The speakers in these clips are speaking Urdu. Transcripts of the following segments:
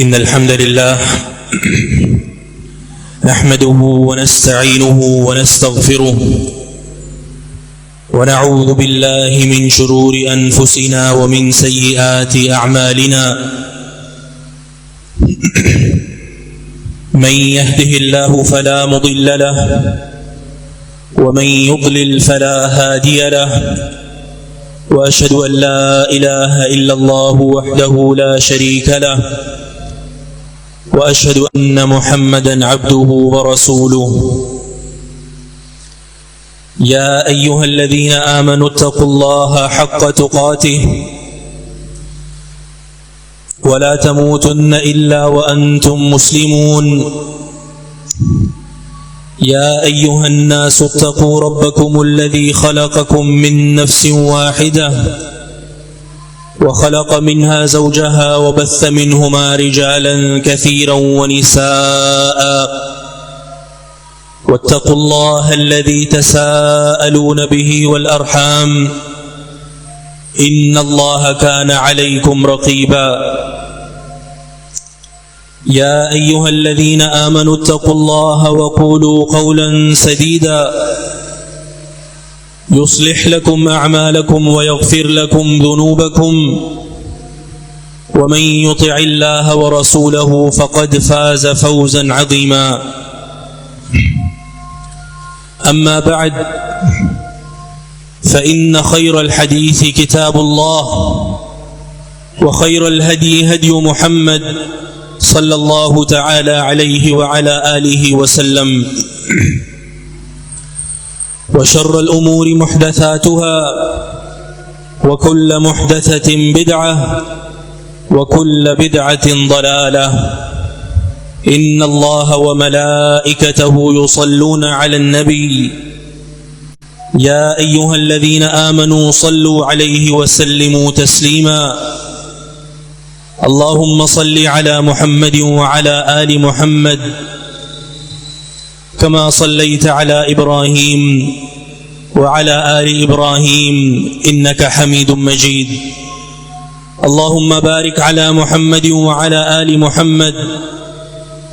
إن الحمد لله نحمده ونستعينه ونستغفره ونعوذ بالله من شرور أنفسنا ومن سيئات أعمالنا من يهده الله فلا مضل له ومن يضلل فلا هادي له وأشهد أن لا إله إلا الله وحده لا شريك له وأشهد أن محمدًا عبده ورسوله يا أيها الذين آمنوا اتقوا الله حق تقاته ولا تموتن إلا وأنتم مسلمون يا أيها الناس اتقوا ربكم الذي خلقكم من نفس واحدة وخلق منها زوجها وبث منهما رجالا كثيرا ونساء واتقوا الله الذي تساءلون به والأرحام إن الله كان عليكم رقيبا يا أيها الذين آمنوا اتقوا الله وقولوا قولا سديدا يصلح لكم أعمالكم ويغفر لكم ذنوبكم ومن يطع الله ورسوله فقد فاز فوزا عظيما أما بعد فإن خير الحديث كتاب الله وخير الهدي هدي محمد صلى الله تعالى عليه وعلى آله وسلم وشر الأمور محدثاتها وكل محدثة بدعة وكل بدعة ضلالة إن الله وملائكته يصلون على النبي يا أيها الذين آمنوا صلوا عليه وسلموا تسليما اللهم صل على محمد وعلى آل محمد كما صليت على إبراهيم وعلى آل إبراهيم إنك حميد مجيد اللهم بارك على محمد وعلى آل محمد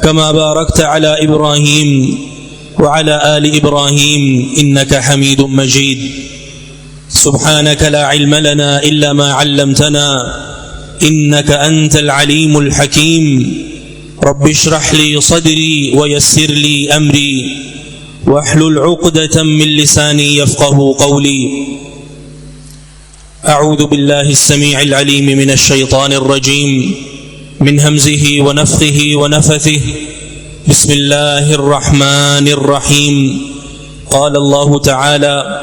كما باركت على إبراهيم وعلى آل إبراهيم إنك حميد مجيد سبحانك لا علم لنا إلا ما علمتنا إنك أنت العليم الحكيم رب اشرح لي صدري ويسر لي أمري واحلل عقدة من لساني يفقه قولي أعوذ بالله السميع العليم من الشيطان الرجيم من همزه ونفخه ونفثه بسم الله الرحمن الرحيم قال الله تعالى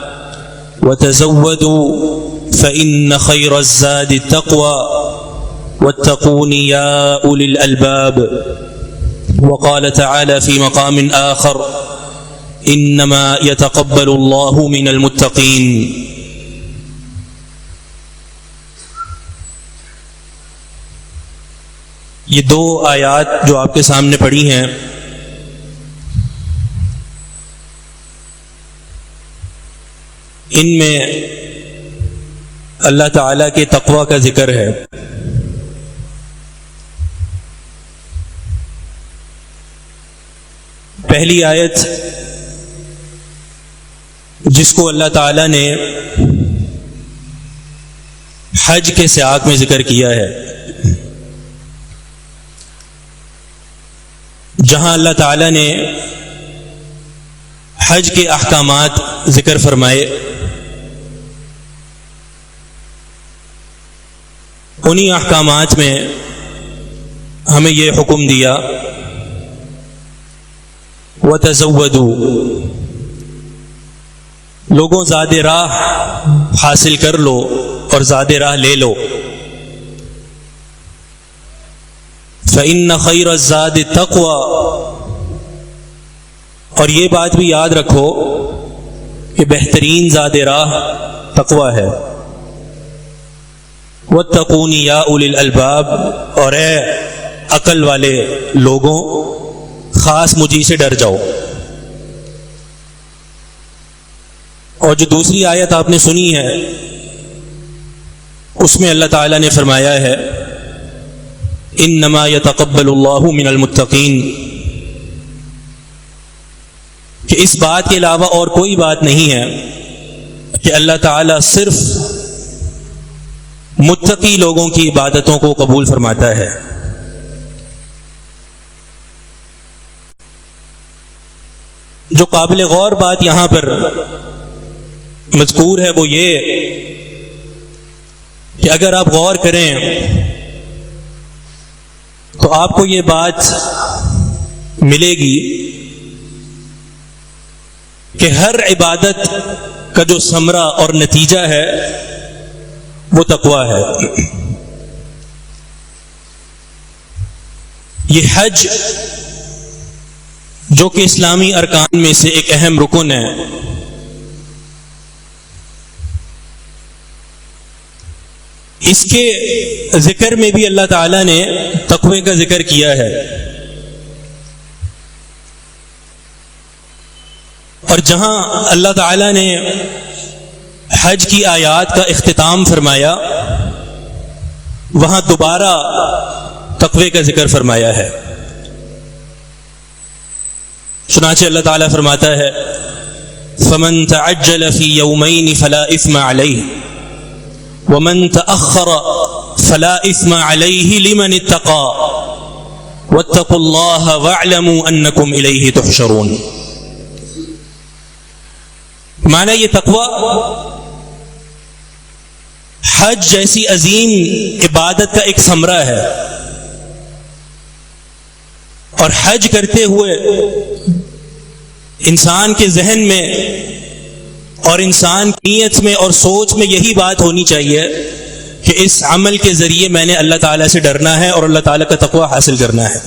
وتزودوا فإن خير الزاد التقوى واتقون يا أولي الألباب وقال تعالى في مقام آخر إنما يتقبل الله من المتقين یہ دو آیات جو آپ کے سامنے پڑھی ہیں ان میں اللہ تعالیٰ کے تقوی کا ذکر ہے. پہلی آیت جس کو اللہ تعالیٰ نے حج کے سیاق میں ذکر کیا ہے، جہاں اللہ تعالیٰ نے حج کے احکامات ذکر فرمائے، انہی احکامات میں ہمیں یہ حکم دیا وَتَزَوَّدُوا، لوگوں زاد راہ حاصل کر لو اور زاد راہ لے لو. فَإِنَّ خَيْرَ الزَّادِ التَّقْوَى، اور یہ بات بھی یاد رکھو کہ بہترین زاد راہ تقوی ہے. وَاتَّقُونِ يَا أُولِي الْأَلْبَابِ، اور اے عقل والے لوگوں خاص مجھے سے ڈر جاؤ. اور جو دوسری آیت آپ نے سنی ہے اس میں اللہ تعالیٰ نے فرمایا ہے انما یتقبل اللہ من المتقین، کہ اس بات کے علاوہ اور کوئی بات نہیں ہے کہ اللہ تعالیٰ صرف متقی لوگوں کی عبادتوں کو قبول فرماتا ہے۔ جو قابل غور بات یہاں پر مذکور ہے وہ یہ کہ اگر آپ غور کریں تو آپ کو یہ بات ملے گی کہ ہر عبادت کا جو ثمرہ اور نتیجہ ہے وہ تقویٰ ہے۔ یہ حج جو کہ اسلامی ارکان میں سے ایک اہم رکن ہے، اس کے ذکر میں بھی اللہ تعالیٰ نے تقوی کا ذکر کیا ہے، اور جہاں اللہ تعالیٰ نے حج کی آیات کا اختتام فرمایا وہاں دوبارہ تقوی کا ذکر فرمایا ہے۔ چنانچہ اللہ تعالیٰ فرماتا ہے فَمَن تَعَجَّلَ فِي يَوْمَيْنِ فَلَا إِثْمَ عَلَيْهِ وَمَن تَأَخَّرَ فَلَا إِثْمَ عَلَيْهِ لِمَنِ اتَّقَى وَاتَّقُوا اللَّهَ وَاعْلَمُوا أَنَّكُمْ إِلَيْهِ تُحْشَرُونَ۔ معنی یہ تقوی حج جیسی عظیم عبادت کا ایک ثمرہ ہے، اور حج کرتے ہوئے انسان کے ذہن میں اور انسان کی نیت میں اور سوچ میں یہی بات ہونی چاہیے کہ اس عمل کے ذریعے میں نے اللہ تعالیٰ سے ڈرنا ہے اور اللہ تعالیٰ کا تقوی حاصل کرنا ہے۔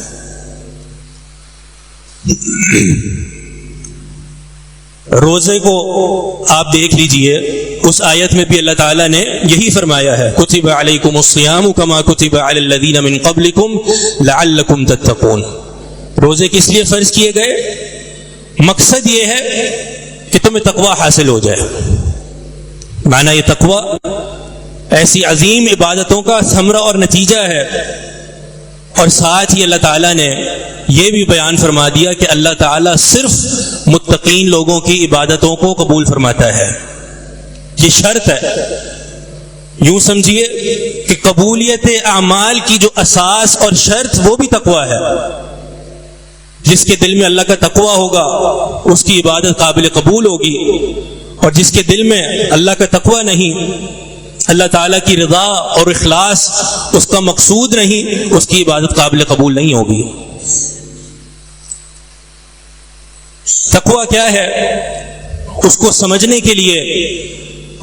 روزے کو آپ دیکھ لیجئے، اس آیت میں بھی اللہ تعالیٰ نے یہی فرمایا ہے کتب علیکم الصیام کما کتب علی الذین من قبلکم لعلکم تتقون۔ روزے کس لیے فرض کیے گئے؟ مقصد یہ ہے کہ تمہیں تقوی حاصل ہو جائے۔ معنی یہ تقوی ایسی عظیم عبادتوں کا ثمرہ اور نتیجہ ہے، اور ساتھ ہی اللہ تعالیٰ نے یہ بھی بیان فرما دیا کہ اللہ تعالیٰ صرف متقین لوگوں کی عبادتوں کو قبول فرماتا ہے۔ یہ شرط ہے، یوں سمجھیے کہ قبولیت اعمال کی جو اساس اور شرط وہ بھی تقوی ہے۔ جس کے دل میں اللہ کا تقوی ہوگا اس کی عبادت قابل قبول ہوگی، اور جس کے دل میں اللہ کا تقوی نہیں، اللہ تعالیٰ کی رضا اور اخلاص اس کا مقصود نہیں، اس کی عبادت قابل قبول نہیں ہوگی۔ تقوی کیا ہے اس کو سمجھنے کے لیے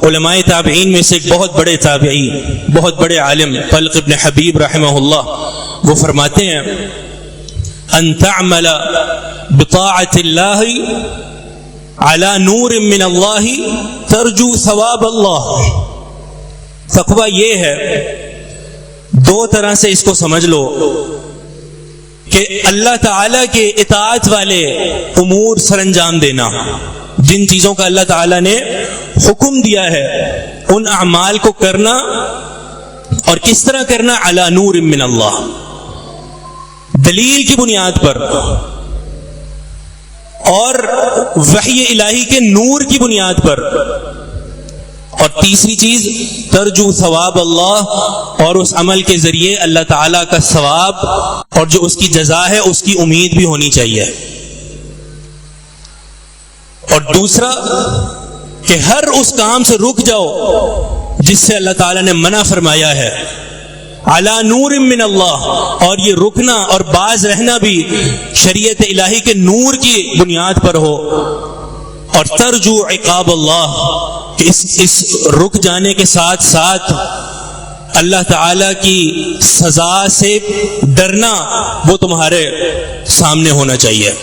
علماء تابعین میں سے ایک بہت بڑے تابعی، بہت بڑے عالم طلق ابن حبیب رحمہ اللہ، وہ فرماتے ہیں ان تعمل بطاعت اللہ علی نور من اللہ ترجو ثواب اللہ۔ تقوی یہ ہے، دو طرح سے اس کو سمجھ لو، کہ اللہ تعالیٰ کے اطاعت والے امور سر انجام دینا، جن چیزوں کا اللہ تعالیٰ نے حکم دیا ہے ان اعمال کو کرنا، اور کس طرح کرنا؟ علی نور من اللہ، دلیل کی بنیاد پر اور وحی الہی کے نور کی بنیاد پر، اور تیسری چیز ترجو ثواب اللہ، اور اس عمل کے ذریعے اللہ تعالیٰ کا ثواب اور جو اس کی جزا ہے اس کی امید بھی ہونی چاہیے۔ اور دوسرا کہ ہر اس کام سے رک جاؤ جس سے اللہ تعالیٰ نے منع فرمایا ہے، علی نور من اللہ، اور یہ رکنا اور باز رہنا بھی شریعت الہی کے نور کی بنیاد پر ہو، اور ترجو عقاب اللہ، کہ اس رک جانے کے ساتھ ساتھ اللہ تعالی کی سزا سے ڈرنا وہ تمہارے سامنے ہونا چاہیے۔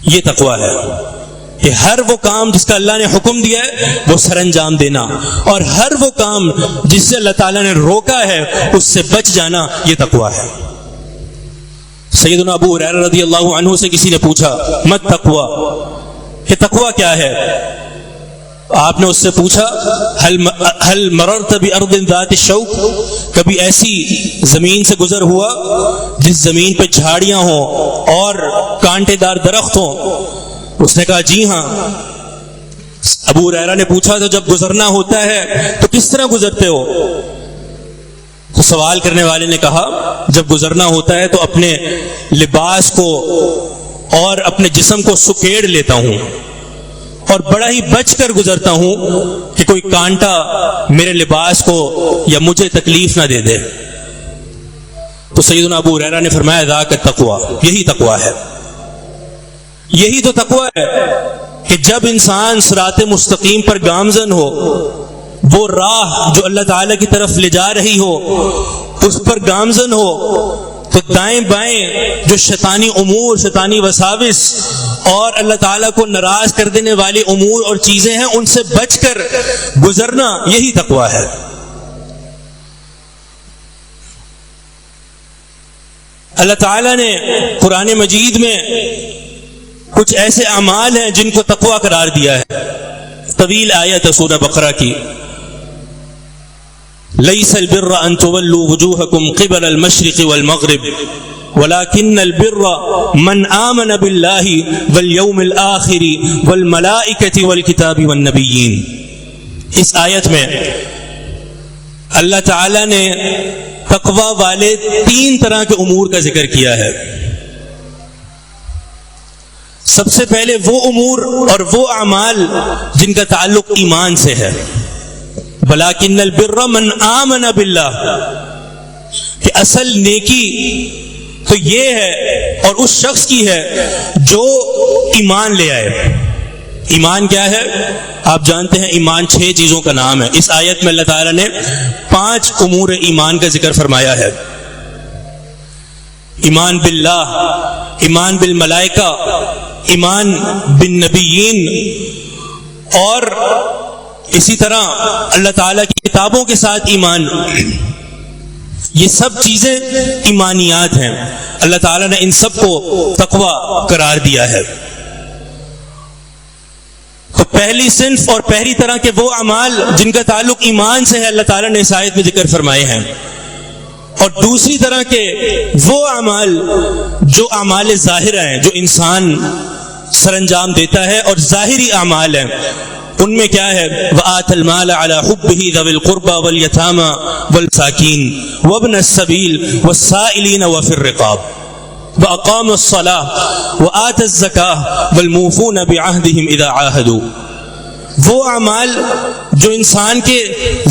یہ تقوی ہے کہ ہر وہ کام جس کا اللہ نے حکم دیا ہے وہ سر انجام دینا، اور ہر وہ کام جس سے اللہ تعالیٰ نے روکا ہے اس سے بچ جانا، یہ تقوی ہے۔ سیدنا ابو ہریرہ رضی اللہ عنہ سے کسی نے پوچھا مت تقوی، کہ تقوی کیا ہے؟ آپ نے اس سے پوچھا هل مررت بأرض ذات الشوك، کبھی ایسی زمین سے گزر ہوا جس زمین پہ جھاڑیاں ہوں اور کانٹے دار درخت ہوں؟ اس نے کہا جی ہاں۔ ابو ہریرہ نے پوچھا تو جب گزرنا ہوتا ہے تو کس طرح گزرتے ہو؟ تو سوال کرنے والے نے کہا جب گزرنا ہوتا ہے تو اپنے لباس کو اور اپنے جسم کو سکیڑ لیتا ہوں اور بڑا ہی بچ کر گزرتا ہوں کہ کوئی کانٹا میرے لباس کو یا مجھے تکلیف نہ دے دے۔ تو سیدنا ابو ہریرہ نے فرمایا ذاک التقویٰ، یہی تقویٰ ہے، یہی تو تقویٰ ہے کہ جب انسان صراط مستقیم پر گامزن ہو، وہ راہ جو اللہ تعالیٰ کی طرف لے جا رہی ہو اس پر گامزن ہو، تو دائیں بائیں جو شیطانی امور، شیطانی وساوس اور اللہ تعالیٰ کو ناراض کر دینے والی امور اور چیزیں ہیں ان سے بچ کر گزرنا، یہی تقویٰ ہے۔ اللہ تعالیٰ نے قرآن مجید میں کچھ ایسے اعمال ہیں جن کو تقویٰ قرار دیا ہے۔ طویل آیت ہے سورہ بقرہ کی، لیس البر ان تولوا وجوہکم قبل المشرق والمغرب ولكن البر من آمن باللہ والیوم الآخر والملائکۃ والکتاب والنبیین۔ اس آیت میں اللہ تعالی نے تقوی والے 3 طرح کے امور کا ذکر کیا ہے۔ سب سے پہلے وہ امور اور وہ اعمال جن کا تعلق ایمان سے ہے، وَلَٰكِنَّ الْبِرَّ مَنْ آمَنَ بِاللَّهِ، کہ اصل نیکی تو یہ ہے اور اس شخص کی ہے جو ایمان لے آئے۔ ایمان کیا ہے؟ آپ جانتے ہیں ایمان 6 چیزوں کا نام ہے۔ اس آیت میں اللہ تعالیٰ نے 5 امور ایمان کا ذکر فرمایا ہے۔ ایمان باللہ، ایمان بالملائکہ، ایمان بالنبیین، اور اسی طرح اللہ تعالیٰ کی کتابوں کے ساتھ ایمان۔ یہ سب چیزیں ایمانیات ہیں، اللہ تعالیٰ نے ان سب کو تقویٰ قرار دیا ہے۔ تو پہلی صنف اور پہلی طرح کے وہ اعمال جن کا تعلق ایمان سے ہے اللہ تعالیٰ نے اس آیت میں ذکر فرمائے ہیں، اور دوسری طرح کے وہ اعمال جو اعمال ظاہرہ ہیں، جو انسان سر انجام دیتا ہے اور ظاہری اعمال ہیں۔ ان میں کیا ہے؟ وَآتَ الْمَالَ عَلَى حُبِّهِ ذَوِي الْقُرْبَى وَالْيَتَامَى وَالْمَسَاكِينِ وَابْنَ السَّبِيلِ وَالسَّائِلِينَ وَفِي الرِّقَابِ وَأَقَامَ الصَّلَاةَ وَآتَى الزَّكَاةَ وَالْمُوفُونَ بِعَهْدِهِمْ إِذَا عَاهَدُوا۔ وہ اعمال جو انسان کے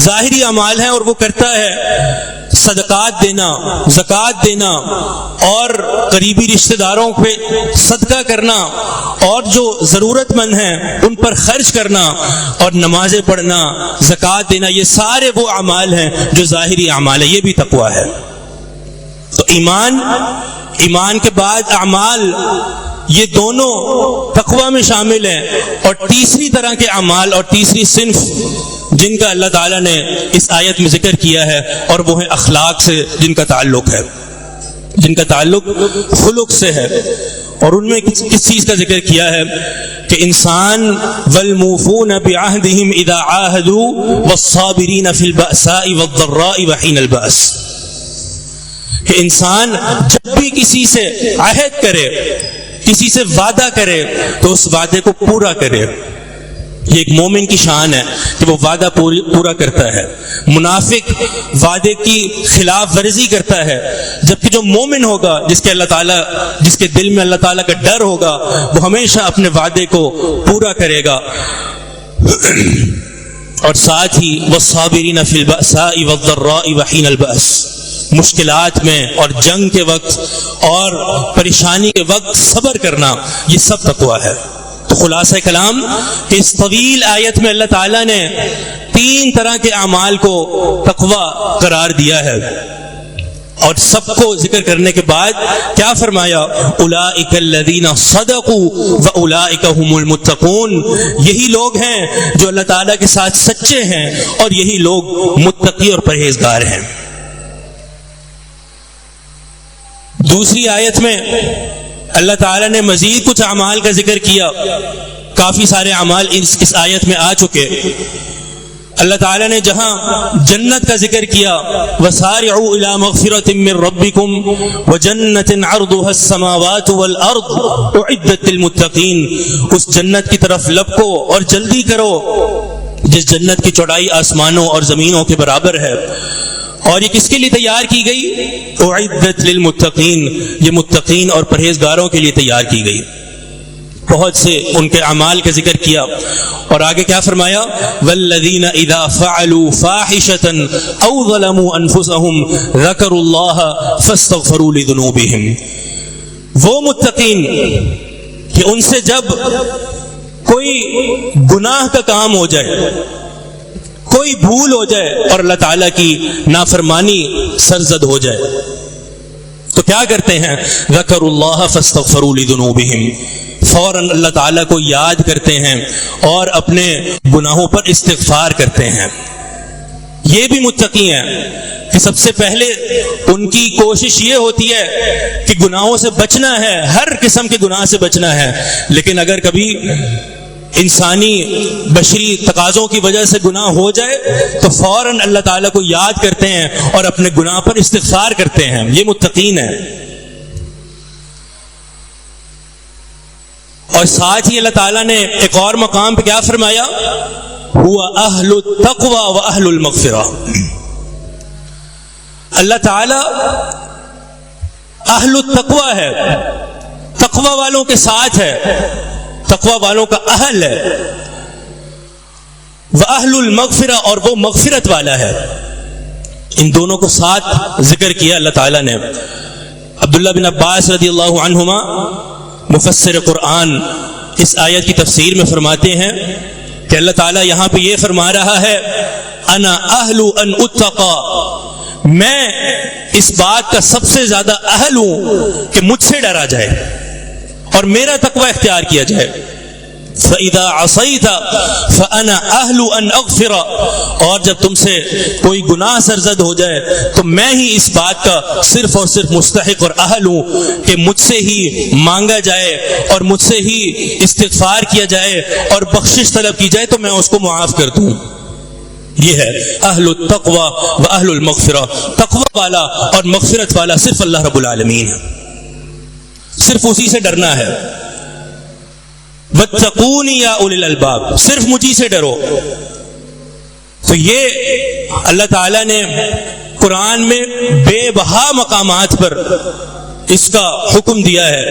ظاہری اعمال ہیں اور وہ کرتا ہے، صدقات دینا، زکوٰۃ دینا، اور قریبی رشتہ داروں پہ صدقہ کرنا، اور جو ضرورت مند ہیں ان پر خرچ کرنا، اور نمازیں پڑھنا، زکوٰۃ دینا، یہ سارے وہ اعمال ہیں جو ظاہری اعمال ہیں۔ یہ بھی تقویٰ ہے۔ تو ایمان کے بعد اعمال، یہ دونوں تقویٰ میں شامل ہیں۔ اور تیسری طرح کے اعمال اور تیسری صنف جن کا اللہ تعالیٰ نے اس آیت میں ذکر کیا ہے، اور وہ ہے اخلاق سے جن کا تعلق ہے، جن کا تعلق خلق سے ہے۔ اور ان میں کس چیز کا ذکر کیا ہے کہ انسان والموفون بعہدہم اذا عاہدوا والصابرین فی البأساء والضراء وحین البأس، کہ انسان جب بھی کسی سے عہد کرے، کسی سے وعدہ کرے تو اس وعدے کو پورا کرے۔ یہ ایک مومن کی شان ہے کہ وہ وعدہ پورا کرتا ہے۔ منافق وعدے کی خلاف ورزی کرتا ہے، جبکہ جو مومن ہوگا، جس کے دل میں اللہ تعالیٰ کا ڈر ہوگا، وہ ہمیشہ اپنے وعدے کو پورا کرے گا۔ اور ساتھ ہی والصابرین فی البأساء والضراء وحین البأس، مشکلات میں اور جنگ کے وقت اور پریشانی کے وقت صبر کرنا، یہ سب تقویٰ ہے۔ تو خلاصہ کلام کہ اس طویل آیت میں اللہ تعالیٰ نے 3 طرح کے اعمال کو تقویٰ قرار دیا ہے، اور سب کو ذکر کرنے کے بعد کیا فرمایا؟ اولئک الذین صدقوا واولئک هم المتقون، یہی لوگ ہیں جو اللہ تعالیٰ کے ساتھ سچے ہیں، اور یہی لوگ متقی اور پرہیزگار ہیں۔ دوسری آیت میں اللہ تعالیٰ نے مزید کچھ اعمال کا ذکر کیا کافی سارے اعمال اس آیت میں آ چکے. اللہ تعالیٰ نے جہاں جنت کا ذکر کیا وَسَارِعُوا إِلَىٰ مَغْفِرَةٍ مِّن رَّبِّكُمْ وَجَنَّةٍ عَرْضُهَا السَّمَاوَاتُ وَالْأَرْضُ أُعِدَّتْ لِلْمُتَّقِينَ، اس جنت کی طرف لپکو اور جلدی کرو جس جنت کی چوڑائی آسمانوں اور زمینوں کے برابر ہے. اور یہ کس کے لیے تیار کی گئی؟ اعدت للمتقین، یہ متقین اور پرہیزگاروں کے لیے تیار کی گئی. بہت سے ان کے اعمال کا ذکر کیا اور آگے کیا فرمایا؟ والذین اذا فعلوا فاحشة او ظلموا انفسهم ذکروا اللہ فاستغفروا لذنوبهم. وہ متقین کہ ان سے جب کوئی گناہ کا کام ہو جائے، کوئی بھول ہو جائے اور اللہ تعالیٰ کی نافرمانی سرزد ہو جائے تو کیا کرتے ہیں؟ ذکروا اللہ فاستغفروا لذنوبہم، فوراً اللہ تعالیٰ کو یاد کرتے ہیں اور اپنے گناہوں پر استغفار کرتے ہیں. یہ بھی متقی ہیں کہ سب سے پہلے ان کی کوشش یہ ہوتی ہے کہ گناہوں سے بچنا ہے، ہر قسم کے گناہ سے بچنا ہے، لیکن اگر کبھی انسانی بشری تقاضوں کی وجہ سے گناہ ہو جائے تو فوراً اللہ تعالیٰ کو یاد کرتے ہیں اور اپنے گناہ پر استغفار کرتے ہیں. یہ متقین ہیں. اور ساتھ ہی اللہ تعالیٰ نے ایک اور مقام پہ کیا فرمایا؟ ہوا اہل التقوی و اہل المغفرہ. اللہ تعالیٰ اہل التقوی ہے، تقوی والوں کے ساتھ ہے، تقوی والوں کا اہل ہے. وَأَهْلُ الْمَغْفِرَةِ، اور وہ مغفرت والا ہے. ان دونوں کو ساتھ ذکر کیا اللہ تعالیٰ نے. عبداللہ بن عباس رضی اللہ عنہما مفسر قرآن اس آیت کی تفسیر میں فرماتے ہیں کہ اللہ تعالیٰ یہاں پہ یہ فرما رہا ہے انا اہل ان اتقا، میں اس بات کا سب سے زیادہ اہل ہوں کہ مجھ سے ڈرا جائے اور میرا تقوی اختیار کیا جائے. فَإِذَا عَصَيْتَ فَأَنَا أَهْلُ أَنْ أَغْفِرَ، اور جب تم سے کوئی گناہ سرزد ہو جائے تو میں ہی اس بات کا صرف اور صرف مستحق اور اہل ہوں کہ مجھ سے ہی مانگا جائے اور مجھ سے ہی استغفار کیا جائے اور بخشش طلب کی جائے تو میں اس کو معاف کر دوں. یہ ہے اہل التقوی و اہل المغفرہ. تقوی والا اور مغفرت والا صرف اللہ رب العالمین ہے، صرف اسی سے ڈرنا ہے. وَاتَّقُونِ يَا أُولِي الْأَلْبَابِ، صرف مجھے سے ڈرو. تو یہ اللہ تعالیٰ نے قرآن میں بے بہا مقامات پر اس کا حکم دیا ہے.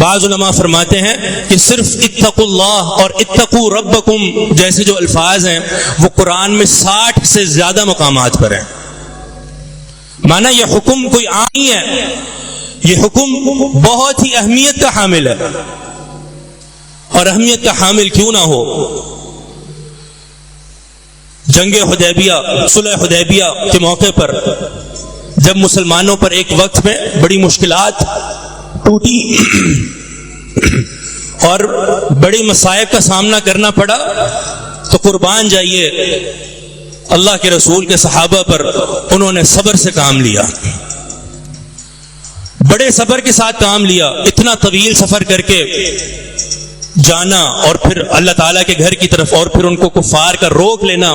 بعض علماء فرماتے ہیں کہ صرف اتقوا اللہ اور اتقوا ربکم جیسے جو الفاظ ہیں وہ قرآن میں 60 سے زیادہ مقامات پر ہیں. مانا یہ حکم کوئی عام نہیں ہے، یہ حکم بہت ہی اہمیت کا حامل ہے. اور اہمیت کا حامل کیوں نہ ہو؟ جنگ حدیبیہ، صلح حدیبیہ کے موقع پر جب مسلمانوں پر ایک وقت میں بڑی مشکلات ٹوٹی اور بڑی مصائب کا سامنا کرنا پڑا تو قربان جائیے اللہ کے رسول کے صحابہ پر انہوں نے صبر سے کام لیا، بڑے صبر کے ساتھ کام لیا. اتنا طویل سفر کر کے جانا اور پھر اللہ تعالیٰ کے گھر کی طرف اور پھر ان کو کفار کا روک لینا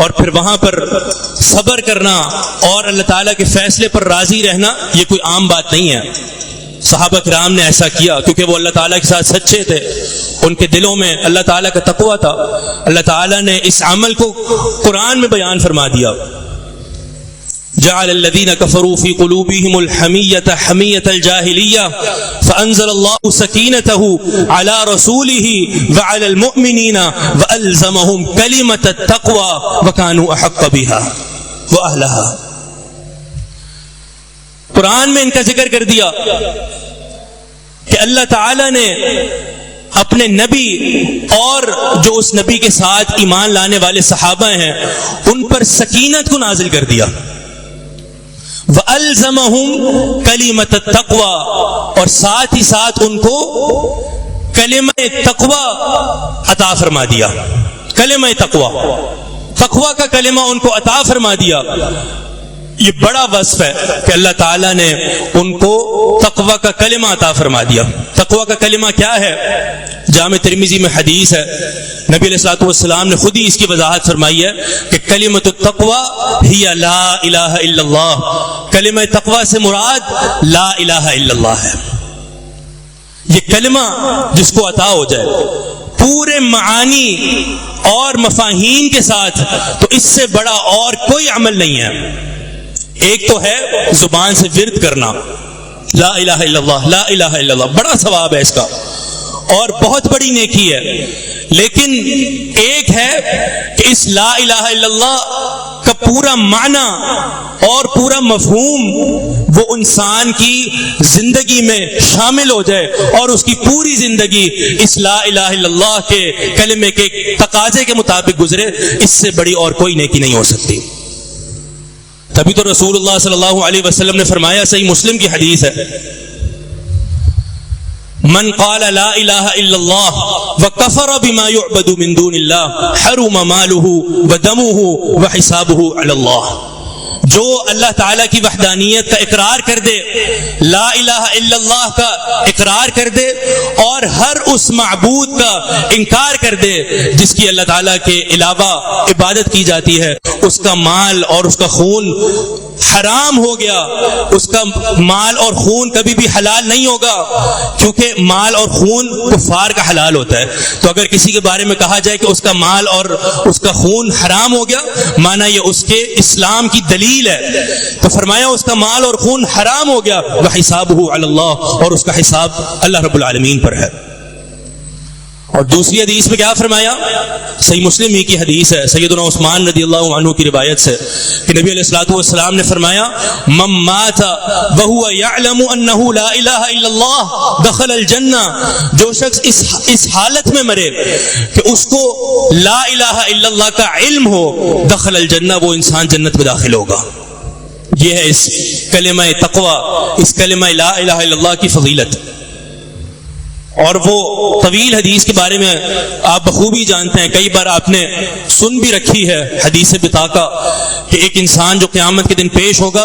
اور پھر وہاں پر صبر کرنا اور اللہ تعالیٰ کے فیصلے پر راضی رہنا، یہ کوئی عام بات نہیں ہے. صحابہ کرام نے ایسا کیا کیونکہ وہ اللہ تعالیٰ کے ساتھ سچے تھے، ان کے دلوں میں اللہ تعالیٰ کا تقویٰ تھا. اللہ تعالیٰ نے اس عمل کو قرآن میں بیان فرما دیا. جعل الذين كفروا في قلوبهم الحمية حمية الجاهلية فأنزل الله سكينته على رسوله وعلى المؤمنين وألزمهم كلمة التقوى وكانوا أحق بها وأهلها. قرآن میں ان کا ذکر کر دیا کہ اللہ تعالی نے اپنے نبی اور جو اس نبی کے ساتھ ایمان لانے والے صحابہ ہیں ان پر سکینت کو نازل کر دیا. وَأَلْزَمَهُمْ كَلِمَةَ التَّقْوَى، اور ساتھ ہی ساتھ ان کو کلمہ تقوی عطا فرما دیا. کلمہ تقوی کا کلمہ ان کو عطا فرما دیا. یہ بڑا وصف ہے کہ اللہ تعالیٰ نے ان کو تقوی کا کلمہ عطا فرما دیا. تقوی کا کلمہ کیا ہے؟ جامع ترمذی میں حدیث ہے، نبی علیہ الصلوۃ والسلام نے خود ہی اس کی وضاحت فرمائی ہے کہ کلمۃ التقوی ہی لا الہ الا اللہ، کلمہ تقوی سے مراد لا الہ الا اللہ ہے۔ یہ کلمہ جس کو عطا ہو جائے پورے معانی اور مفاہیم کے ساتھ، تو اس سے بڑا اور کوئی عمل نہیں ہے۔ ایک تو ہے زبان سے ورد کرنا، لا الہ الا اللہ لا الہ الا اللہ، بڑا ثواب ہے اس کا اور بہت بڑی نیکی ہے۔ لیکن ایک ہے کہ اس لا الہ الا اللہ کا پورا معنی اور پورا مفہوم وہ انسان کی زندگی میں شامل ہو جائے اور اس کی پوری زندگی اس لا الہ الا اللہ کے کلمے کے تقاضے کے مطابق گزرے، اس سے بڑی اور کوئی نیکی نہیں ہو سکتی۔ تبھی تو رسول اللہ صلی اللہ علیہ وسلم نے فرمایا، صحیح مسلم کی حدیث ہے، من قال لا الہ الا اللہ وکفر بما یعبد من دون اللہ حرم مالہ ودمہ وحسابہ علی اللہ۔ جو اللہ تعالیٰ کی وحدانیت کا اقرار کر دے، لا الہ الا اللہ کا اقرار کر دے اور ہر اس معبود کا انکار کر دے جس کی اللہ تعالیٰ کے علاوہ عبادت کی جاتی ہے، اس کا مال اور اس کا خون حرام ہو گیا، اس کا مال اور خون کبھی بھی حلال نہیں ہوگا، کیونکہ مال اور خون کفار کا حلال ہوتا ہے۔ تو اگر کسی کے بارے میں کہا جائے کہ اس کا مال اور اس کا خون حرام ہو گیا، مانا یہ اس کے اسلام کی دلیل ہے، تو فرمایا اس کا مال اور خون حرام ہو گیا، وحسابہ علی اللہ، اور اس کا حساب اللہ رب العالمین پر ہے۔ اور دوسری حدیث میں کیا فرمایا؟ صحیح مسلم ہی کی حدیث ہے، سیدنا عثمان رضی اللہ عنہ کی روایت سے کہ نبی علیہ الصلوۃ والسلام نے فرمایا، من مات وهو يعلم انه لا الہ الا اللہ دخل الجنہ، جو شخص اس حالت میں مرے کہ اس کو لا الہ الا اللہ کا علم ہو، دخل الجنہ، وہ انسان جنت میں داخل ہوگا۔ یہ ہے اس کلمہ تقوی، اس کلمہ لا الہ الا اللہ کی فضیلت۔ اور وہ طویل حدیث کے بارے میں آپ بخوبی جانتے ہیں، کئی بار آپ نے سن بھی رکھی ہے حدیث بطاقہ، کہ ایک انسان جو قیامت کے دن پیش ہوگا،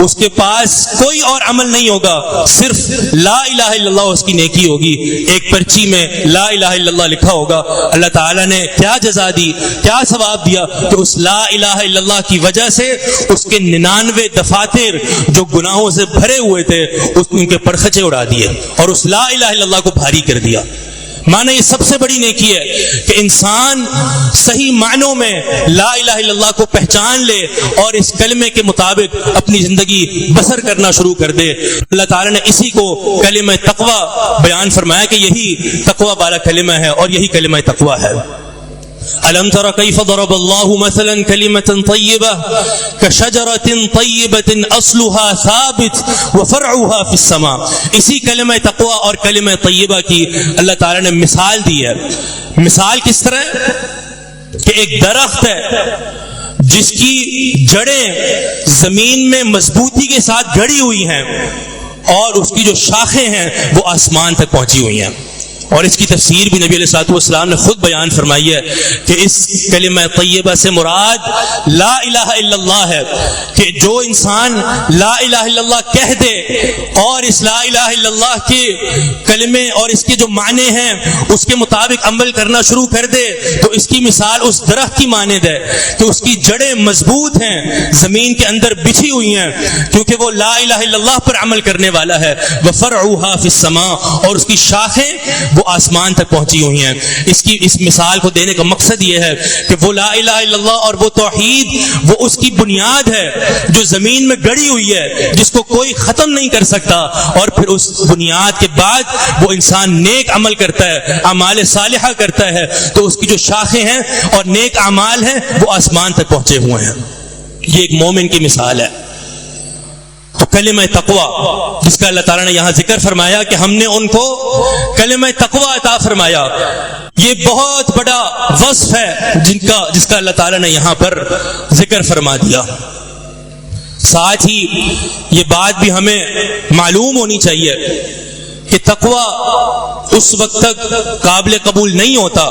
اس کے پاس کوئی اور عمل نہیں ہوگا، صرف لا الہ الا اللہ اس کی نیکی ہوگی۔ ایک پرچی میں لا الہ الا اللہ لکھا ہوگا، اللہ تعالیٰ نے کیا جزا دی، کیا ثواب دیا کہ اس لا الہ الا اللہ کی وجہ سے اس کے 99 دفاتر جو گناہوں سے بھرے ہوئے تھے ان کے پرخچے اڑا دیے اور اس لا الہ الا اللہ کو بھاری کر دیا۔ معنی یہ سب سے بڑی نیکی ہے کہ انسان صحیح معنوں میں لا الہ الا اللہ کو پہچان لے اور اس کلمے کے مطابق اپنی زندگی بسر کرنا شروع کر دے۔ اللہ تعالیٰ نے اسی کو کلمہ تقوی بیان فرمایا کہ یہی تقوی والا کلمہ ہے اور یہی کلمہ تقوی ہے۔ ألم تر كيف ضرب الله مثلا كلمة طيبة كشجرة طيبة أصلها ثابت وفرعها في السماء۔ اسی کلمہ تقوی اور کلمہ طیبہ کی اللہ تعالیٰ نے مثال دی ہے۔ مثال کس طرح کہ ایک درخت ہے جس کی جڑیں زمین میں مضبوطی کے ساتھ گڑی ہوئی ہیں اور اس کی جو شاخیں ہیں وہ آسمان تک پہنچی ہوئی ہیں۔ اور اس کی تفسیر بھی نبی علیہ الصلوۃ والسلام نے خود بیان فرمائی ہے کہ اس کلمہ طیبہ سے مراد لا الہ الا اللہ ہے، کہ جو انسان لا الہ الا اللہ کہہ دے اور اس لا الہ الا اللہ کے کلمے اور اس کے جو معنی ہیں اس کے مطابق عمل کرنا شروع کر دے، تو اس کی مثال اس درخت کی مانند ہے کہ اس کی جڑیں مضبوط ہیں، زمین کے اندر بچھی ہوئی ہیں، کیونکہ وہ لا الہ الا اللہ پر عمل کرنے والا ہے، وفرعها فی السماء، اور اس کی شاخیں وہ آسمان تک پہنچی ہوئی ہیں۔ اس مثال کو دینے کا مقصد یہ ہے کہ وہ لا الہ الا اللہ اور وہ توحید وہ اس کی بنیاد ہے جو زمین میں گڑی ہوئی ہے، جس کو کوئی ختم نہیں کر سکتا، اور پھر اس بنیاد کے بعد وہ انسان نیک عمل کرتا ہے، اعمال صالحہ کرتا ہے، تو اس کی جو شاخیں ہیں اور نیک اعمال ہیں وہ آسمان تک پہنچے ہوئے ہیں۔ یہ ایک مومن کی مثال ہے۔ تو کلمہ تقوی جس کا اللہ تعالیٰ نے یہاں ذکر فرمایا کہ ہم نے ان کو کلمہ تقوی عطا فرمایا، یہ بہت بڑا وصف ہے جس کا اللہ تعالیٰ نے یہاں پر ذکر فرما دیا۔ ساتھ ہی یہ بات بھی ہمیں معلوم ہونی چاہیے کہ تقوی اس وقت تک قابل قبول نہیں ہوتا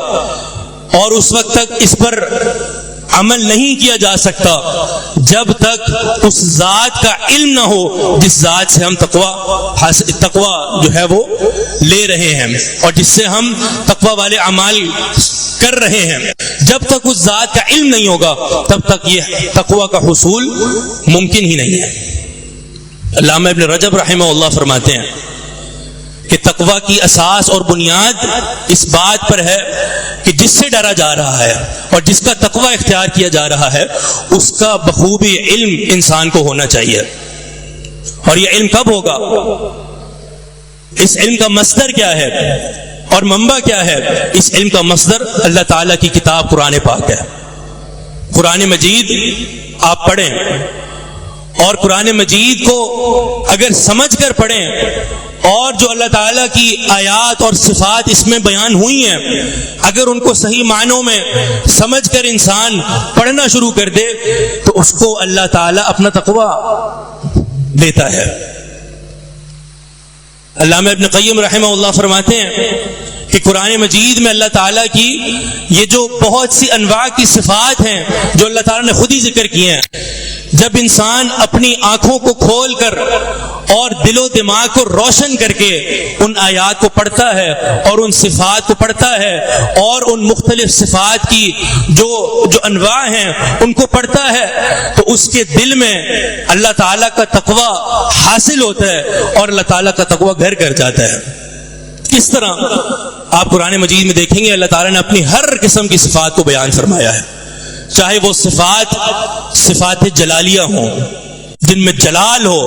اور اس وقت تک اس پر عمل نہیں کیا جا سکتا جب تک اس ذات کا علم نہ ہو جس ذات سے ہم تقوی جو ہے وہ لے رہے ہیں اور جس سے ہم تقوی والے اعمال کر رہے ہیں. جب تک اس ذات کا علم نہیں ہوگا تب تک یہ تقوی کا حصول ممکن ہی نہیں ہے. علامہ ابن رجب رحمہ اللہ فرماتے ہیں کہ تقوی کی اساس اور بنیاد اس بات پر ہے کہ جس سے ڈرا جا رہا ہے اور جس کا تقوی اختیار کیا جا رہا ہے اس کا بخوبی علم انسان کو ہونا چاہیے. اور یہ علم کب ہوگا؟ اس علم کا مصدر کیا ہے اور منبع کیا ہے؟ اس علم کا مصدر اللہ تعالیٰ کی کتاب قرآن پاک ہے. قرآن مجید آپ پڑھیں اور قرآن مجید کو اگر سمجھ کر پڑھیں اور جو اللہ تعالیٰ کی آیات اور صفات اس میں بیان ہوئی ہیں اگر ان کو صحیح معنوں میں سمجھ کر انسان پڑھنا شروع کر دے تو اس کو اللہ تعالیٰ اپنا تقوی دیتا ہے. علامہ ابن قیم رحمہ اللہ فرماتے ہیں کہ قرآن مجید میں اللہ تعالیٰ کی یہ جو بہت سی انواع کی صفات ہیں جو اللہ تعالیٰ نے خود ہی ذکر کیے ہیں، جب انسان اپنی آنکھوں کو کھول کر اور دل و دماغ کو روشن کر کے ان آیات کو پڑھتا ہے اور ان صفات کو پڑھتا ہے اور ان مختلف صفات کی جو انواع ہیں ان کو پڑھتا ہے تو اس کے دل میں اللہ تعالیٰ کا تقوی حاصل ہوتا ہے اور اللہ تعالیٰ کا تقوی گھر کر جاتا ہے. کس طرح؟ آپ قرآن مجید میں دیکھیں گے اللہ تعالیٰ نے اپنی ہر قسم کی صفات کو بیان فرمایا ہے، چاہے وہ صفات جلالیہ ہوں جن میں جلال ہو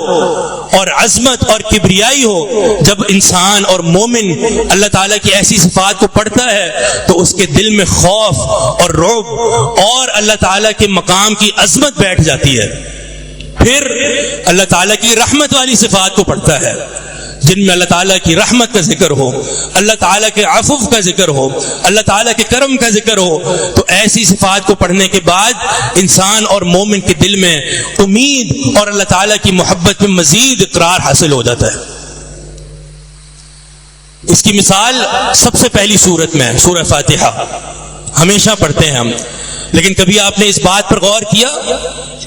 اور عظمت اور کبریائی ہو. جب انسان اور مومن اللہ تعالیٰ کی ایسی صفات کو پڑھتا ہے تو اس کے دل میں خوف اور رعب اور اللہ تعالیٰ کے مقام کی عظمت بیٹھ جاتی ہے. پھر اللہ تعالیٰ کی رحمت والی صفات کو پڑھتا ہے جن میں اللہ تعالیٰ کی رحمت کا ذکر ہو، اللہ تعالیٰ کے عفو کا ذکر ہو، اللہ تعالیٰ کے کرم کا ذکر ہو. تو ایسی صفات کو پڑھنے کے بعد انسان اور مومن کے دل میں امید اور اللہ تعالیٰ کی محبت میں مزید اقرار حاصل ہو جاتا ہے. اس کی مثال سب سے پہلی سورت میں ہے، سورہ فاتحہ ہمیشہ پڑھتے ہیں ہم، لیکن کبھی آپ نے اس بات پر غور کیا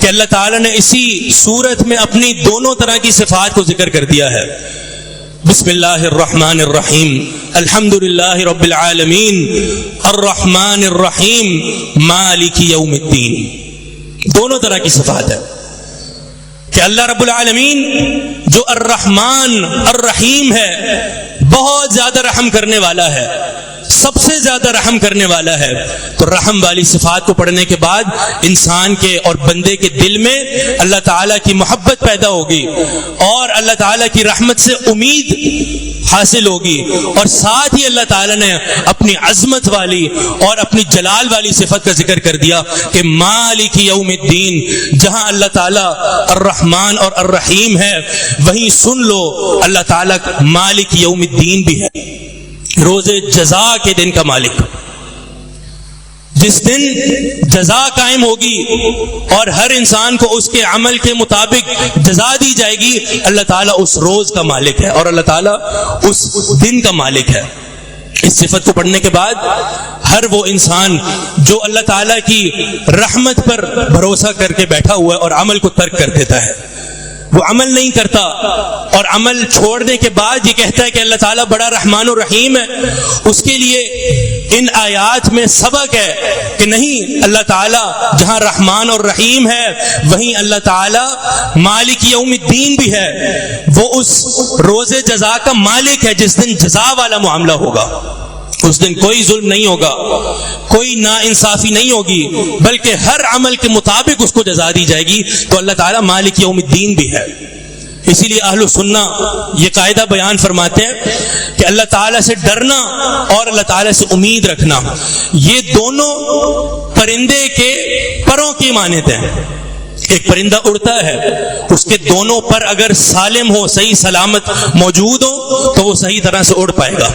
کہ اللہ تعالیٰ نے اسی سورت میں اپنی دونوں طرح کی صفات کو ذکر کر دیا ہے. بسم اللہ الرحمن الرحیم، الحمد للہ رب العالمین، الرحمن الرحیم، مالک یوم الدین. دونوں طرح کی صفات ہے کہ اللہ رب العالمین جو الرحمن الرحیم ہے بہت زیادہ رحم کرنے والا ہے، سب سے زیادہ رحم کرنے والا ہے. تو رحم والی صفات کو پڑھنے کے بعد انسان کے اور بندے کے دل میں اللہ تعالیٰ کی محبت پیدا ہوگی اور اللہ تعالیٰ کی رحمت سے امید حاصل ہوگی. اور ساتھ ہی اللہ تعالیٰ نے اپنی عظمت والی اور اپنی جلال والی صفت کا ذکر کر دیا کہ مالک یوم الدین. جہاں اللہ تعالیٰ الرحمن اور الرحیم ہے وہیں سن لو اللہ تعالیٰ مالک یوم الدین بھی ہے، روز جزا کے دن کا مالک. جس دن جزا قائم ہوگی اور ہر انسان کو اس کے عمل کے مطابق جزا دی جائے گی، اللہ تعالیٰ اس روز کا مالک ہے اور اللہ تعالیٰ اس دن کا مالک ہے. اس صفت کو پڑھنے کے بعد ہر وہ انسان جو اللہ تعالیٰ کی رحمت پر بھروسہ کر کے بیٹھا ہوا ہے اور عمل کو ترک کر دیتا ہے، وہ عمل نہیں کرتا اور عمل چھوڑنے کے بعد یہ کہتا ہے کہ اللہ تعالیٰ بڑا رحمان و رحیم ہے، اس کے لیے ان آیات میں سبق ہے کہ نہیں، اللہ تعالیٰ جہاں رحمان اور رحیم ہے وہیں اللہ تعالیٰ مالک یوم الدین بھی ہے. وہ اس روز جزا کا مالک ہے جس دن جزا والا معاملہ ہوگا. اس دن کوئی ظلم نہیں ہوگا، کوئی نا انصافی نہیں ہوگی، بلکہ ہر عمل کے مطابق اس کو جزا دی جائے گی. تو اللہ تعالیٰ مالک یوم الدین بھی ہے. اسی لیے اہل سنہ یہ قاعدہ بیان فرماتے ہیں کہ اللہ تعالیٰ سے ڈرنا اور اللہ تعالیٰ سے امید رکھنا یہ دونوں پرندے کے پروں کی مانند ہیں. ایک پرندہ اڑتا ہے، اس کے دونوں پر اگر سالم ہو، صحیح سلامت موجود ہو تو وہ صحیح طرح سے اڑ پائے گا،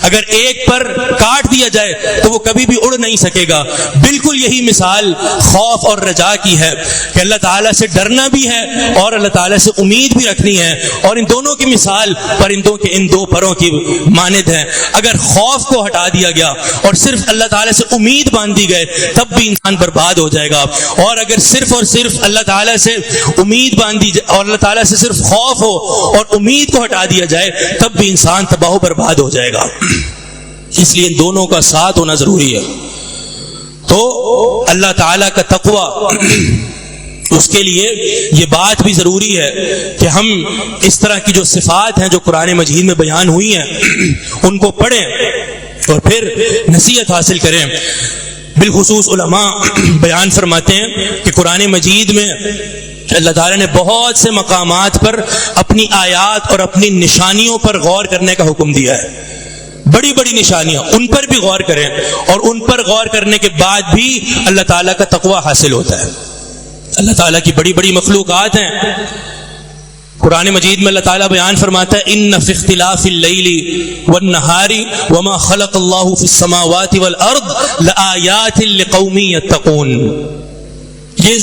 اگر ایک پر کاٹ دیا جائے تو وہ کبھی بھی اڑ نہیں سکے گا۔ بالکل یہی مثال خوف اور رجا کی ہے کہ اللہ تعالیٰ سے ڈرنا بھی ہے اور اللہ تعالیٰ سے امید بھی رکھنی ہے، اور ان دونوں کی مثال پرندوں کے ان دو پروں کی مانند ہے۔ اگر خوف کو ہٹا دیا گیا اور صرف اللہ تعالیٰ سے امید باندھ دی گئے تب بھی انسان برباد ہو جائے گا، اور اگر صرف اور صرف اللہ تعالیٰ سے امید باندھی جائے اور اللہ تعالیٰ سے صرف خوف ہو اور امید کو ہٹا دیا جائے تب بھی انسان تباہ و برباد ہو جائے گا۔ اس لیے ان دونوں کا ساتھ ہونا ضروری ہے۔ تو اللہ تعالیٰ کا تقوی، اس کے لیے یہ بات بھی ضروری ہے کہ ہم اس طرح کی جو صفات ہیں جو قرآن مجید میں بیان ہوئی ہیں ان کو پڑھیں اور پھر نصیحت حاصل کریں۔ بالخصوص علماء بیان فرماتے ہیں کہ قرآن مجید میں اللہ تعالیٰ نے بہت سے مقامات پر اپنی آیات اور اپنی نشانیوں پر غور کرنے کا حکم دیا ہے، بڑی بڑی نشانیاں، ان پر بھی غور کریں، اور ان پر غور کرنے کے بعد بھی اللہ تعالیٰ کا تقوی حاصل ہوتا ہے۔ اللہ تعالیٰ کی بڑی بڑی مخلوقات ہیں، قرآن مجید میں اللہ تعالیٰ بیان فرماتا ہے ان فی اختلاف اللیل والنہار وما خلق اللہ فی السماوات والارض لآیات لقوم یتقون۔ یہ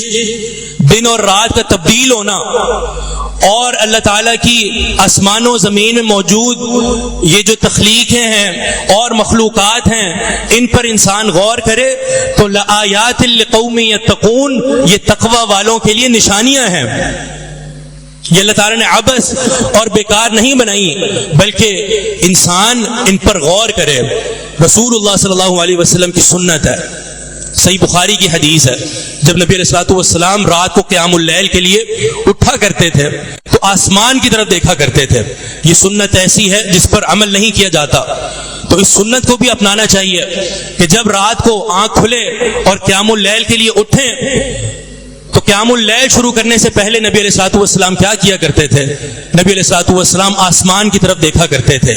دن اور رات کا تبدیل ہونا اور اللہ تعالیٰ کی آسمان و زمین میں موجود یہ جو تخلیقیں ہیں اور مخلوقات ہیں ان پر انسان غور کرے تو لآیات لقوم یتقون، یہ تقوی والوں کے لیے نشانیاں ہیں۔ یہ اللہ تعالیٰ نے عبث اور بیکار نہیں بنائی بلکہ انسان ان پر غور کرے۔ رسول اللہ صلی اللہ علیہ وسلم کی سنت ہے، صحیح بخاری کی حدیث ہے، جب نبی علیہ الصلوۃ والسلام رات کو قیام اللیل کے لیے اٹھا کرتے تھے تو آسمان کی طرف دیکھا کرتے تھے۔ یہ سنت ایسی ہے جس پر عمل نہیں کیا جاتا، تو اس سنت کو بھی اپنانا چاہیے کہ جب رات کو آنکھ کھلے اور قیام اللیل کے لیے اٹھیں تو قیام اللیل شروع کرنے سے پہلے نبی علیہ الصلوۃ والسلام کیا کیا کرتے تھے؟ نبی علیہ الصلوۃ والسلام آسمان کی طرف دیکھا کرتے تھے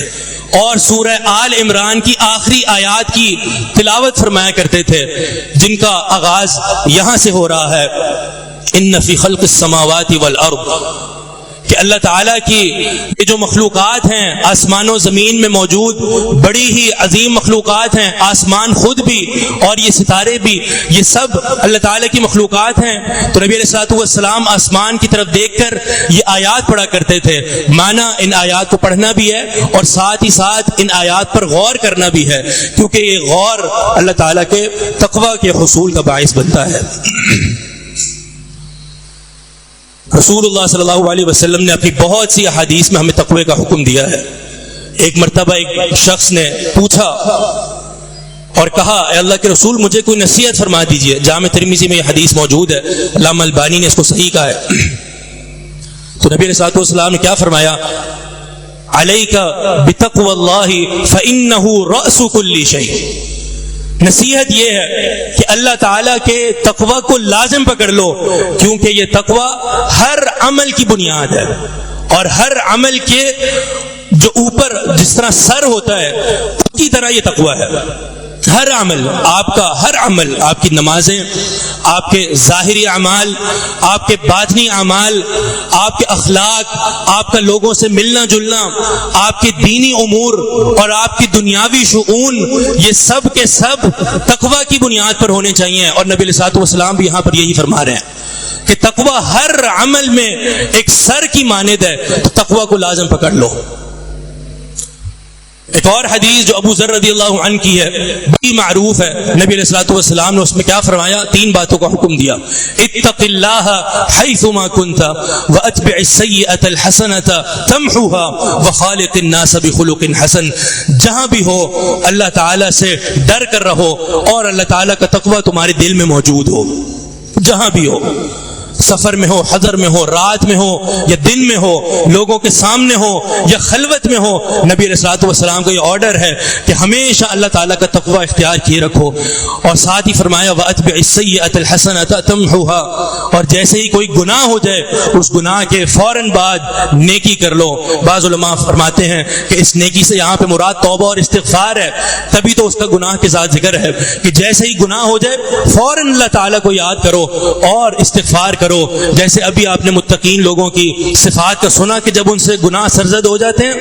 اور سورہ آل عمران کی آخری آیات کی تلاوت فرمایا کرتے تھے، جن کا آغاز یہاں سے ہو رہا ہے ان فی خلق السماوات والارض، کہ اللہ تعالیٰ کی یہ جو مخلوقات ہیں آسمان و زمین میں موجود بڑی ہی عظیم مخلوقات ہیں، آسمان خود بھی اور یہ ستارے بھی، یہ سب اللہ تعالیٰ کی مخلوقات ہیں۔ تو نبی علیہ الصلوۃ والسلام آسمان کی طرف دیکھ کر یہ آیات پڑھا کرتے تھے۔ معنی ان آیات کو پڑھنا بھی ہے اور ساتھ ہی ساتھ ان آیات پر غور کرنا بھی ہے، کیونکہ یہ غور اللہ تعالیٰ کے تقوی کے حصول کا باعث بنتا ہے۔ رسول اللہ صلی اللہ علیہ وسلم نے اپنی بہت سی احادیث میں ہمیں تقوی کا حکم دیا ہے۔ ایک مرتبہ ایک شخص نے پوچھا اور کہا اے اللہ کے رسول مجھے کوئی نصیحت فرما دیجئے۔ جامع ترمذی میں یہ حدیث موجود ہے، علامہ البانی نے اس کو صحیح کہا ہے۔ تو نبی علیہ الصلوۃ والسلام نے کیا فرمایا؟ علیک بتقوی اللہ فإنہ رأس کل شیء۔ نصیحت یہ ہے کہ اللہ تعالیٰ کے تقوی کو لازم پکڑ لو، کیونکہ یہ تقوی ہر عمل کی بنیاد ہے، اور ہر عمل کے جو اوپر جس طرح سر ہوتا ہے اسی طرح یہ تقوی ہے۔ ہر عمل، آپ کا ہر عمل، آپ کی نمازیں، آپ کے ظاہری اعمال، آپ کے باطنی اعمال، آپ کے اخلاق، آپ کا لوگوں سے ملنا جلنا، آپ کے دینی امور اور آپ کی دنیاوی شؤون، یہ سب کے سب تقوی کی بنیاد پر ہونے چاہیے۔ اور نبی علیہ الصلوۃ والسلام بھی یہاں پر یہی فرما رہے ہیں کہ تقوی ہر عمل میں ایک سر کی مانند ہے، تو تقوی کو لازم پکڑ لو۔ ایک اور حدیث جو ابو ذر رضی اللہ عنہ کی ہے، بڑی معروف ہے، نبی علیہ الصلوۃ والسلام نے اس میں کیا فرمایا؟ تین باتوں کا حکم دیا، اتق اللہ حیثما کنت واتبع السیئۃ الحسنۃ تمحوها وخالق الناس بخلق حسن۔ جہاں بھی ہو اللہ تعالیٰ سے ڈر کر رہو اور اللہ تعالیٰ کا تقوی تمہارے دل میں موجود ہو، جہاں بھی ہو، سفر میں ہو، حضر میں ہو، رات میں ہو یا دن میں ہو، لوگوں کے سامنے ہو یا خلوت میں ہو، نبی علیہ الصلوۃ والسلام کا یہ آرڈر ہے کہ ہمیشہ اللہ تعالیٰ کا تقوی اختیار کیے رکھو۔ اور ساتھ ہی فرمایا وَأَتْبِعِ السَّيِّئَةَ الْحَسَنَةَ تَمْحُوهَا، اور جیسے ہی کوئی گناہ ہو جائے اس گناہ کے فوراً بعد نیکی کر لو۔ بعض علماء فرماتے ہیں کہ اس نیکی سے یہاں پہ مراد توبہ اور استغفار ہے، تبھی تو اس کا گناہ کے ساتھ ذکر ہے کہ جیسے ہی گناہ ہو جائے فوراً اللہ تعالیٰ کو یاد کرو اور استغفار کرو کرو. جیسے ابھی آپ نے متقین لوگوں کی صفات کا سنا کہ جب ان سے گناہ سرزد ہو جاتے ہیں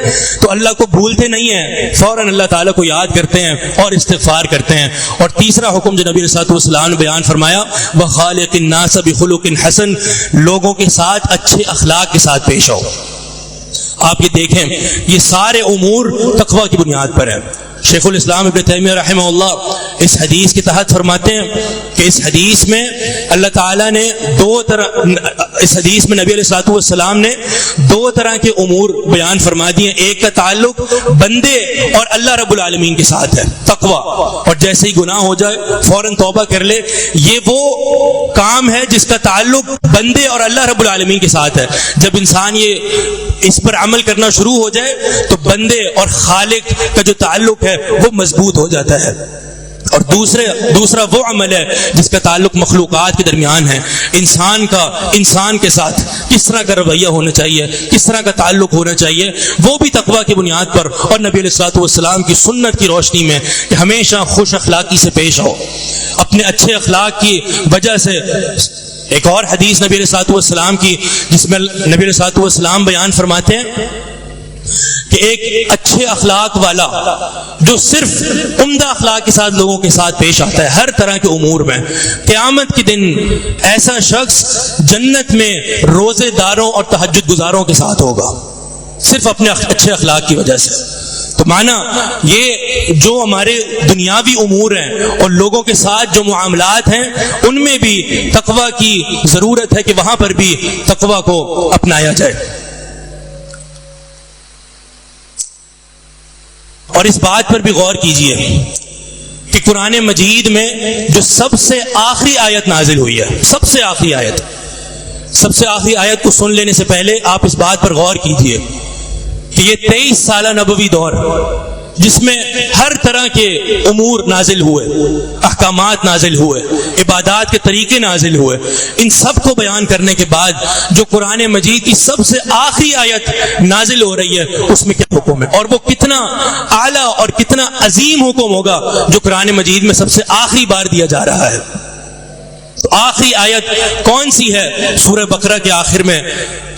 تو اللہ کو بھولتے نہیں ہیں, فوراً اللہ تعالیٰ کو یاد کرتے ہیں اور استغفار کرتے ہیں. اور تیسرا حکم جو نبی علیہ الصلوۃ والسلام نے بیان فرمایا, وَخَالِقِ النَّاسَ بِخُلُقٍ حَسَنٍ, لوگوں کے ساتھ اچھے اخلاق کے ساتھ پیش آؤ. آپ یہ دیکھیں, یہ سارے امور تقوی کی بنیاد پر ہیں. شیخ الاسلام ابن تیمیہ رحمہ اللہ اس حدیث کے تحت فرماتے ہیں کہ اس حدیث میں اللہ تعالیٰ نے اس حدیث میں نبی علیہ الصلوۃ والسلام نے 2 طرح کے امور بیان فرما دیے. ایک کا تعلق بندے اور اللہ رب العالمین کے ساتھ ہے, تقوی, اور جیسے ہی گناہ ہو جائے فوراً توبہ کر لے. یہ وہ کام ہے جس کا تعلق بندے اور اللہ رب العالمین کے ساتھ ہے. جب انسان اس پر عمل کرنا شروع ہو جائے تو بندے اور خالق کا جو تعلق ہے وہ مضبوط ہو جاتا ہے. اور دوسرا وہ عمل ہے جس کا تعلق مخلوقات کے درمیان ہے. انسان کے ساتھ کس طرح کا رویہ ہونا چاہیے, کس طرح کا تعلق ہونا چاہیے, وہ بھی تقوی کی بنیاد پر اور نبی علیہ الصلوۃ والسلام کی سنت کی روشنی میں کہ ہمیشہ خوش اخلاقی سے پیش آؤ. اپنے اچھے اخلاق کی وجہ سے ایک اور حدیث نبی علیہ الصلوۃ والسلام کی جس میں نبی علیہ الصلوۃ والسلام بیان فرماتے ہیں کہ ایک اچھے اخلاق والا جو صرف عمدہ اخلاق کے ساتھ لوگوں کے ساتھ پیش آتا ہے ہر طرح کے امور میں, قیامت کے دن ایسا شخص جنت میں روزے داروں اور تہجد گزاروں کے ساتھ ہوگا, صرف اپنے اچھے اخلاق کی وجہ سے. تو مانا یہ جو ہمارے دنیاوی امور ہیں اور لوگوں کے ساتھ جو معاملات ہیں ان میں بھی تقوی کی ضرورت ہے کہ وہاں پر بھی تقوی کو اپنایا جائے. اور اس بات پر بھی غور کیجئے کہ قرآن مجید میں جو سب سے آخری آیت نازل ہوئی ہے, سب سے آخری آیت کو سن لینے سے پہلے آپ اس بات پر غور کیجئے کہ یہ 23 سالہ نبوی دور جس میں ہر طرح کے امور نازل ہوئے, احکامات نازل ہوئے, عبادات کے طریقے نازل ہوئے, ان سب کو بیان کرنے کے بعد جو قرآن مجید کی سب سے آخری آیت نازل ہو رہی ہے اس میں کیا حکم ہے, اور وہ کتنا اعلیٰ اور کتنا عظیم حکم ہوگا جو قرآن مجید میں سب سے آخری بار دیا جا رہا ہے. تو آخری آیت کون سی ہے؟ سورہ بقرہ کے آخر میں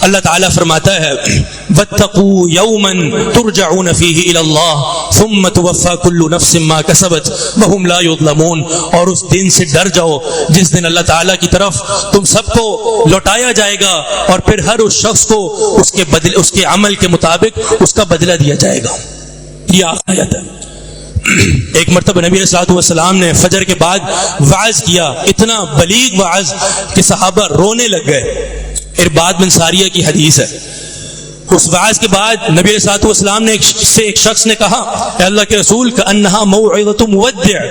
اللہ تعالیٰ فرماتا ہے وَاتَّقُوا يَوْمًا تُرْجَعُونَ فِيهِ إِلَى اللَّهِ ثُمَّ تُوَفَّى كُلُّ نَفْسٍ مَا كَسَبَتْ وَهُمْ لَا يُظْلَمُونَ. اور اس دن سے ڈر جاؤ جس دن اللہ تعالیٰ کی طرف تم سب کو لوٹایا جائے گا اور پھر ہر اس شخص کو اس کے عمل کے مطابق اس کا بدلہ دیا جائے گا. یہ آخری آیت ہے. ایک مرتبہ نبی علیہ الصلوۃ والسلام نے فجر کے بعد وعظ کیا, اتنا بلیغ وعظ کہ صحابہ رونے لگ گئے. ارباد بن ساریہ کی حدیث ہے. اس وعظ کے بعد نبی علیہ الصلوۃ والسلام نے ایک شخص نے کہا, اے اللہ کے رسول کأنہا موعظۃ مودع,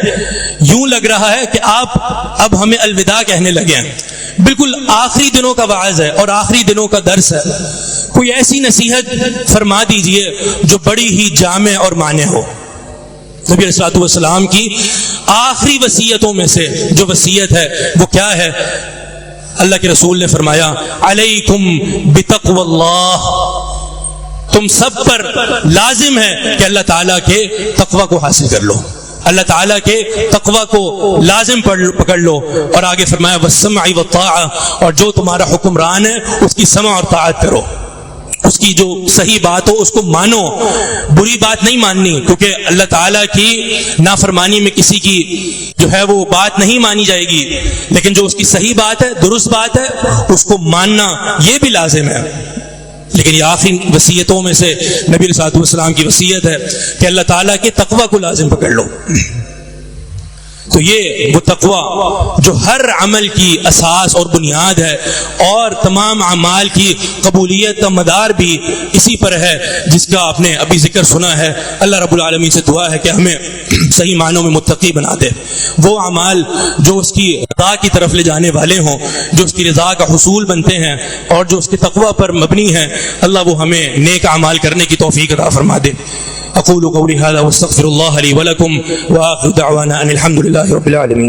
یوں لگ رہا ہے کہ آپ اب ہمیں الوداع کہنے لگے ہیں. بالکل آخری دنوں کا وعظ ہے اور آخری دنوں کا درس ہے. کوئی ایسی نصیحت فرما دیجئے جو بڑی ہی جامع اور معنی ہو. نبی علیہ الصلوۃ والسلام کی آخری وصیتوں میں سے جو وصیت ہے وہ کیا ہے؟ اللہ کے رسول نے فرمایا علیکم بتقوی اللہ, تم سب پر لازم ہے کہ اللہ تعالیٰ کے تقوی کو حاصل کر لو, اللہ تعالیٰ کے تقوی کو لازم پکڑ لو. اور آگے فرمایا والسمع والطاعہ, اور جو تمہارا حکمران ہے اس کی سمع اور طاعت کرو, اس کی جو صحیح بات ہو اس کو مانو, بری بات نہیں ماننی, کیونکہ اللہ تعالیٰ کی نافرمانی میں کسی کی جو ہے وہ بات نہیں مانی جائے گی, لیکن جو اس کی صحیح بات ہے, درست بات ہے, اس کو ماننا یہ بھی لازم ہے. لیکن یہ آخری وصیتوں میں سے نبی علیہ الصلوۃ والسلام کی وصیت ہے کہ اللہ تعالیٰ کے تقوی کو لازم پکڑ لو. تو یہ وہ تقوی جو ہر عمل کی اساس اور بنیاد ہے, اور تمام اعمال کی قبولیت کا مدار بھی اسی پر ہے جس کا آپ نے ابھی ذکر سنا ہے. اللہ رب العالمین سے دعا ہے کہ ہمیں صحیح معنوں میں متقی بنا دے. وہ اعمال جو اس کی رضا کی طرف لے جانے والے ہوں, جو اس کی رضا کا حصول بنتے ہیں اور جو اس کے تقوی پر مبنی ہیں, اللہ وہ ہمیں نیک اعمال کرنے کی توفیق عطا فرما دے. اقول قولي هذا واستغفر الله لي ولكم واخر دعوانا ان الحمد لله رب العالمين.